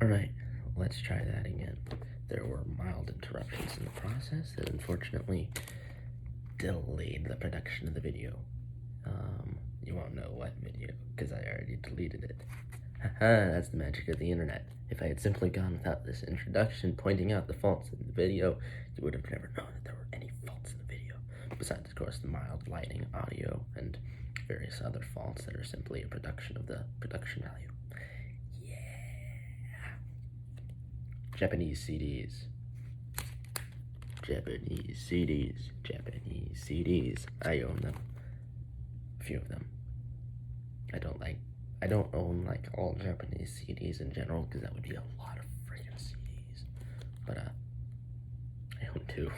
Alright, let's try that again. There were mild interruptions in the process that unfortunately delayed the production of the video. You won't know what video, because I already deleted it. Haha, that's the magic of the internet. If I had simply gone without this introduction pointing out the faults in the video, you would have never known that there were any faults in the video. Besides, of course, the mild lighting, audio, and various other faults that are simply a production of the production value. Japanese CDs. Japanese CDs. Japanese CDs. I own them. A few of them. I don't own like all Japanese CDs in general because that would be a lot of freaking CDs. But I own two.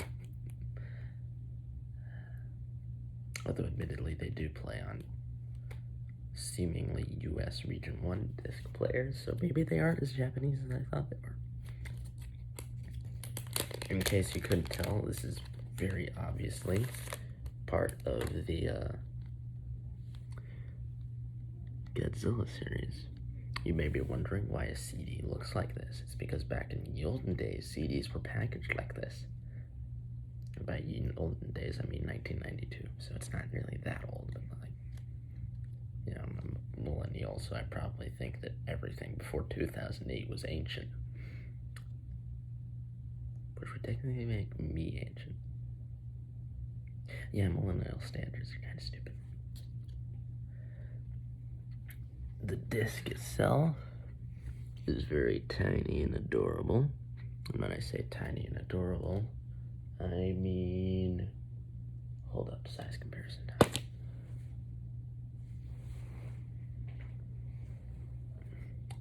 Although admittedly they do play on seemingly US Region 1 disc players, so maybe they aren't as Japanese as I thought they were. In case you couldn't tell, this is very obviously part of the Godzilla series. You may be wondering why a CD looks like this. It's because back in the olden days, CDs were packaged like this. And by olden days, I mean 1992, so it's not really that old, but like, you know, I'm a millennial, so I probably think that everything before 2008 was ancient. Which would technically make me ancient. Yeah, millennial standards are kind of stupid. The disc itself is very tiny and adorable. And when I say tiny and adorable, I mean, hold up, size comparison time.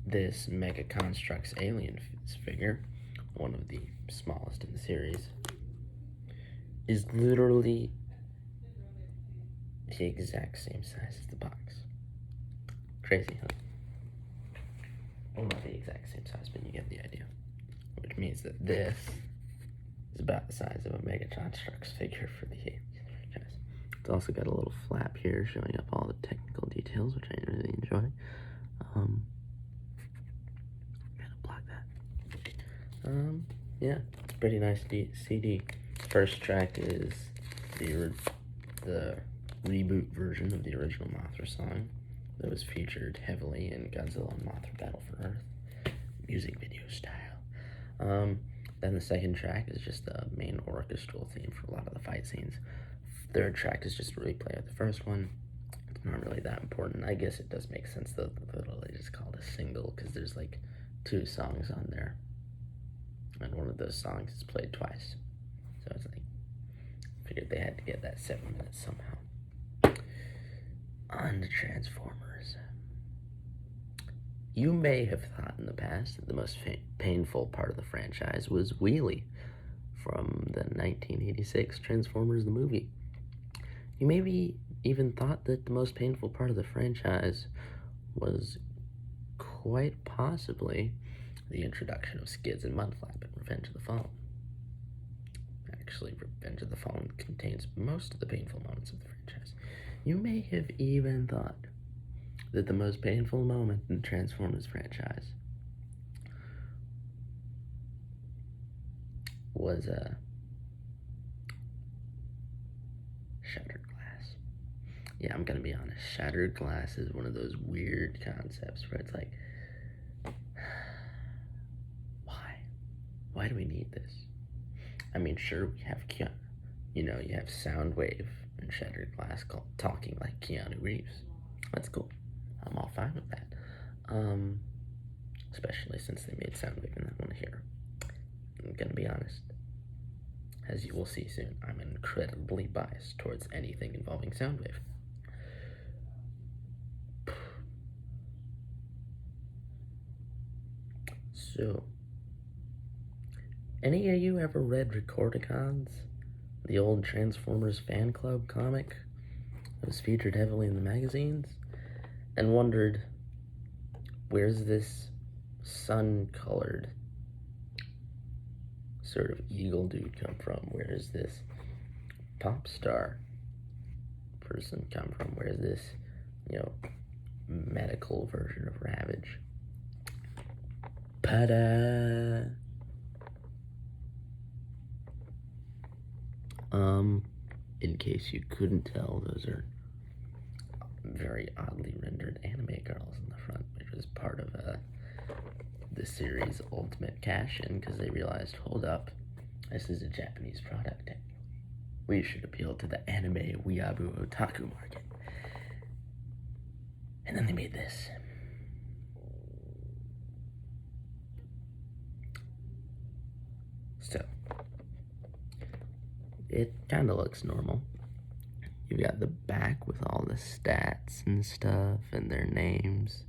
This Mega Construx Alien figure, one of the smallest in the series, is literally the exact same size as the box. Crazy, huh? Well, not the exact same size, but you get the idea. Which means that this is about the size of a Mega Construx figure for the franchise. It's also got a little flap here showing up all the technical details, which I really enjoy. I'm gonna block that. Yeah, it's a pretty nice CD. First track is the reboot version of the original Mothra song that was featured heavily in Godzilla and Mothra Battle for Earth, music video style. Then the second track is just the main orchestral theme for a lot of the fight scenes. Third track is just a replay of the first one. It's not really that important. I guess it does make sense though that they just called a single because there's like 2 songs on there. And one of those songs is played twice. So it's like, figured they had to get that 7 minutes somehow. On to Transformers. You may have thought in the past that the most painful part of the franchise was Wheelie from the 1986 Transformers the movie. You maybe even thought that the most painful part of the franchise was quite possibly the introduction of Skids and Mudflap in Revenge of the Fallen. Actually, Revenge of the Fallen contains most of the painful moments of the franchise. You may have even thought that the most painful moment in the Transformers franchise was Shattered Glass. Yeah, I'm gonna be honest. Shattered Glass is one of those weird concepts where it's like, why? Why do we need this? I mean, sure, we have Keanu. You know, you have Soundwave and Shattered Glass talking like Keanu Reeves. That's cool. I'm all fine with that. Especially since they made Soundwave in that one here. I'm gonna be honest. As you will see soon, I'm incredibly biased towards anything involving Soundwave. So, any of you ever read Recordicons? The old Transformers fan club comic that was featured heavily in the magazines? And wondered, where's this sun-colored sort of eagle dude come from? Where is this pop star person come from? Where is this, you know, medical version of Ravage? Ta-da! In case you couldn't tell, those are very oddly rendered anime girls in the front, which was part of the series' ultimate cash-in, because they realized, hold up, this is a Japanese product. We should appeal to the anime weeaboo otaku market. And then they made this. So, it kind of looks normal. You got the back with all the stats and stuff and their names.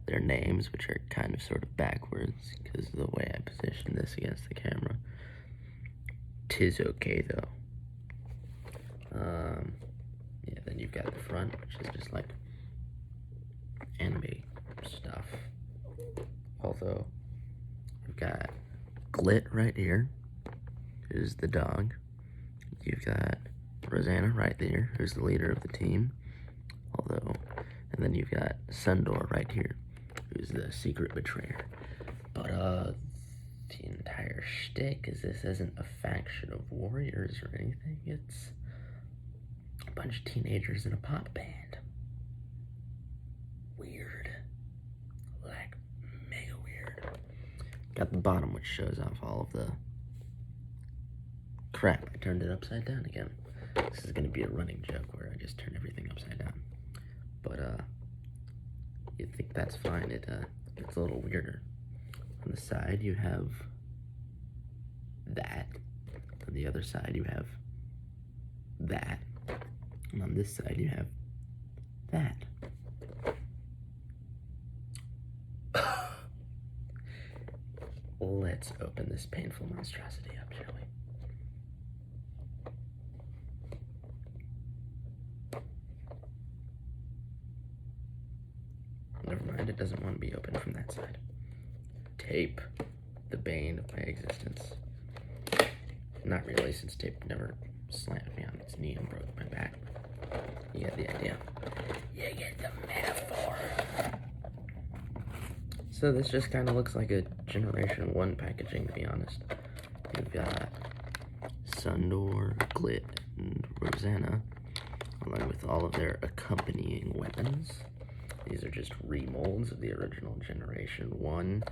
Their names, which are kind of sort of backwards because of the way I position this against the camera. 'Tis okay though. Yeah, then you've got the front, which is just like anime stuff. Although, you've got Glit right here, who's the dog. You've got Rosanna right there, who's the leader of the team. Although, and then you've got Sundor right here, who's the secret betrayer. But, the entire shtick is this isn't a faction of warriors or anything. It's a bunch of teenagers in a pop band. Weird. Like, mega weird. Got the bottom, which shows off all of the... Crap, I turned it upside down again. This is gonna be a running joke where I just turn everything upside down. But, you'd think that's fine. It's a little weirder. On the side, you have that. On the other side, you have that. And on this side, you have that. Let's open this painful monstrosity up, shall we? Never mind, it doesn't want to be opened from that side. Tape, the bane of my existence. Not really, since tape never slammed me on its knee and broke my back. You get the idea. You get the metaphor. So this just kind of looks like a Generation 1 packaging, to be honest. You've got Sundor, Glit, and Rosanna, along with all of their accompanying weapons. These are just remolds of the original Generation 1.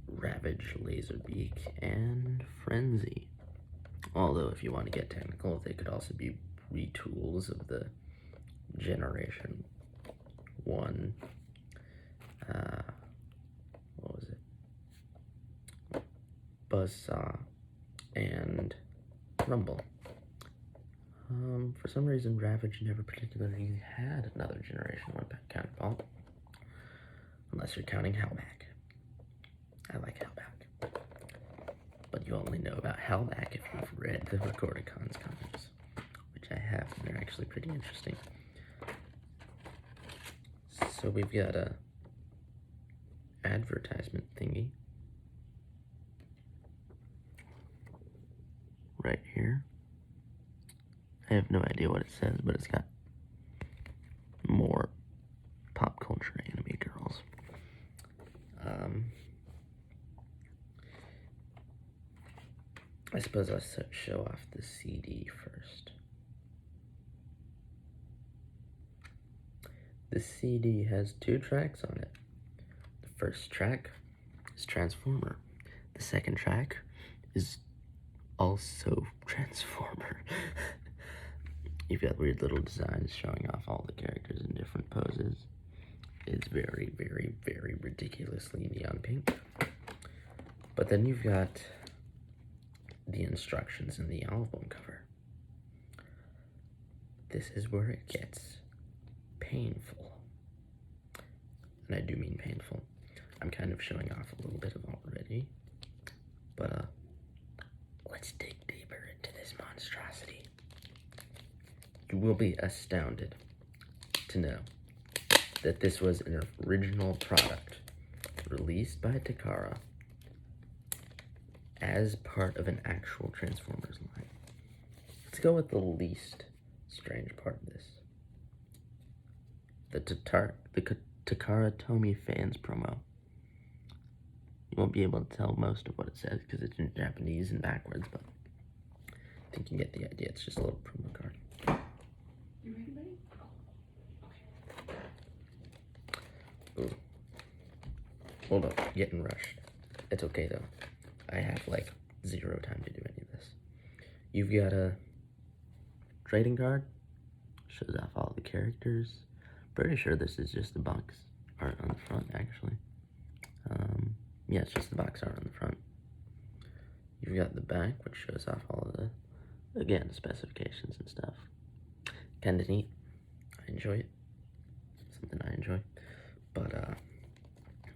Ravage, Laserbeak, and Frenzy. Although, if you want to get technical, they could also be retools of the Generation 1. What was it? Buzzsaw and Rumble. For some reason, Ravage never particularly had another Generation 1 counterpart. Unless you're counting Hellback. I like Hellback. But you only know about Hellback if you've read the Recordicons comics. Which I have, and they're actually pretty interesting. So we've got a advertisement thingy. Right here. I have no idea what it says, but it's got more pop culture anime girls. I suppose I'll show off the CD first. The CD has 2 tracks on it. The first track is Transformer. The second track is also Transformer. You've got weird little designs showing off all the characters in different poses. It's very, very, very ridiculously neon pink. But then you've got the instructions in the album cover. This is where it gets painful. And I do mean painful. I'm kind of showing off a little bit of already. But, let's dig deeper into this monstrosity. You will be astounded to know that this was an original product released by Takara as part of an actual Transformers line. Let's go with the least strange part of this. The Takara Tomy fans promo. won't be able to tell most of what it says because it's in Japanese and backwards, but I think you get the idea. It's just a little promo card. You ready, buddy? Okay. Ooh. Hold up, getting rushed. It's okay though. I have like 0 time to do any of this. You've got a trading card. Shows off all the characters. Pretty sure this is just the box art on the front, actually. Yeah, it's just the box art on the front. You've got the back, which shows off all of the, again, specifications and stuff. Kinda neat. I enjoy it. Something I enjoy. But,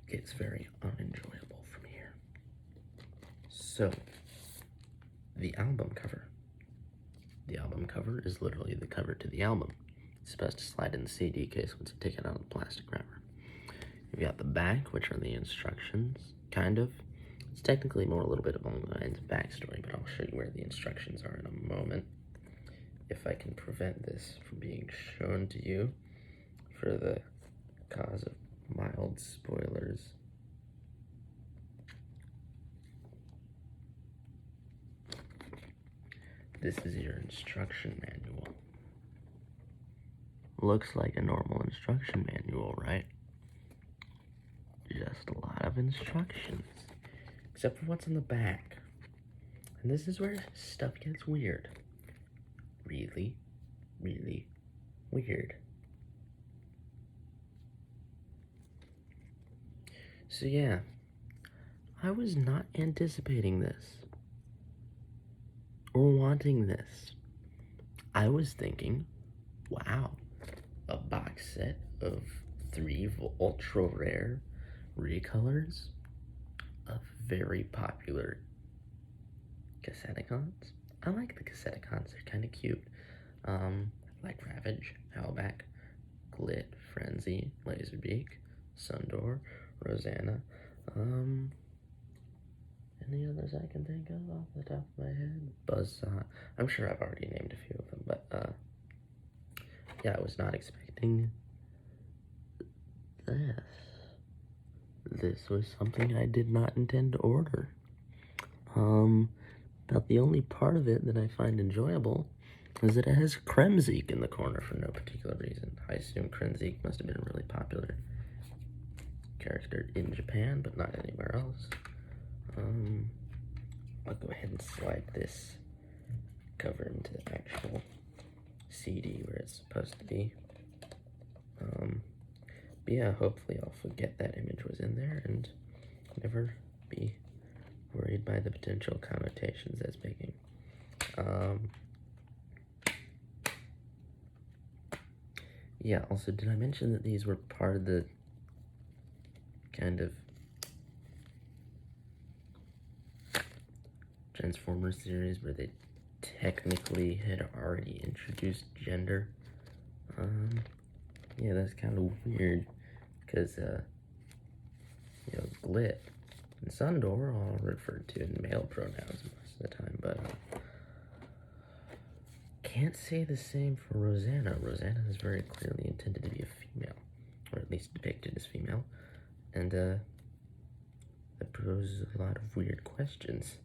it's very unenjoyable from here. So, the album cover. The album cover is literally the cover to the album. It's supposed to slide in the CD case once you take it out of the plastic wrapper. You've got the back, which are the instructions, kind of. It's technically more a little bit along the lines of backstory, but I'll show you where the instructions are in a moment. If I can prevent this from being shown to you for the cause of mild spoilers. This is your instruction manual. Looks like a normal instruction manual, right? Just a lot of instructions. Except for what's on the back. And this is where stuff gets weird. Really, really weird. So yeah, I was not anticipating this. Or wanting this. I was thinking, wow, a box set of 3 ultra rare recolors of very popular Cassetticons. I like the Cassetticons, they're kind of cute. Like Ravage, Howlback, Glit, Frenzy, Laserbeak, Sundor, Rosanna, any others I can think of off the top of my head? Buzzsaw. I'm sure I've already named a few of them, but, yeah, I was not expecting this. This was something I did not intend to order. About the only part of it that I find enjoyable is that it has Kremzeek in the corner for no particular reason. I assume Kremzeek must have been a really popular character in Japan, but not anywhere else. I'll go ahead and slide this cover into the actual CD where it's supposed to be. But yeah, hopefully I'll forget that image was in there and never be worried by the potential connotations that's making. Yeah, also, did I mention that these were part of the kind of Transformers series where they technically had already introduced gender? Yeah, that's kind of weird, because, you know, Glit and Sundor are all referred to in male pronouns most of the time, but can't say the same for Rosanna. Rosanna is very clearly intended to be a female, or at least depicted as female, and, that poses a lot of weird questions,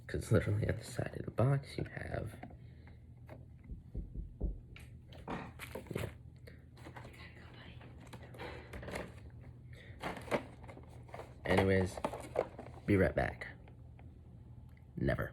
because literally on the side of the box you have, yeah. Anyways, be right back. Never.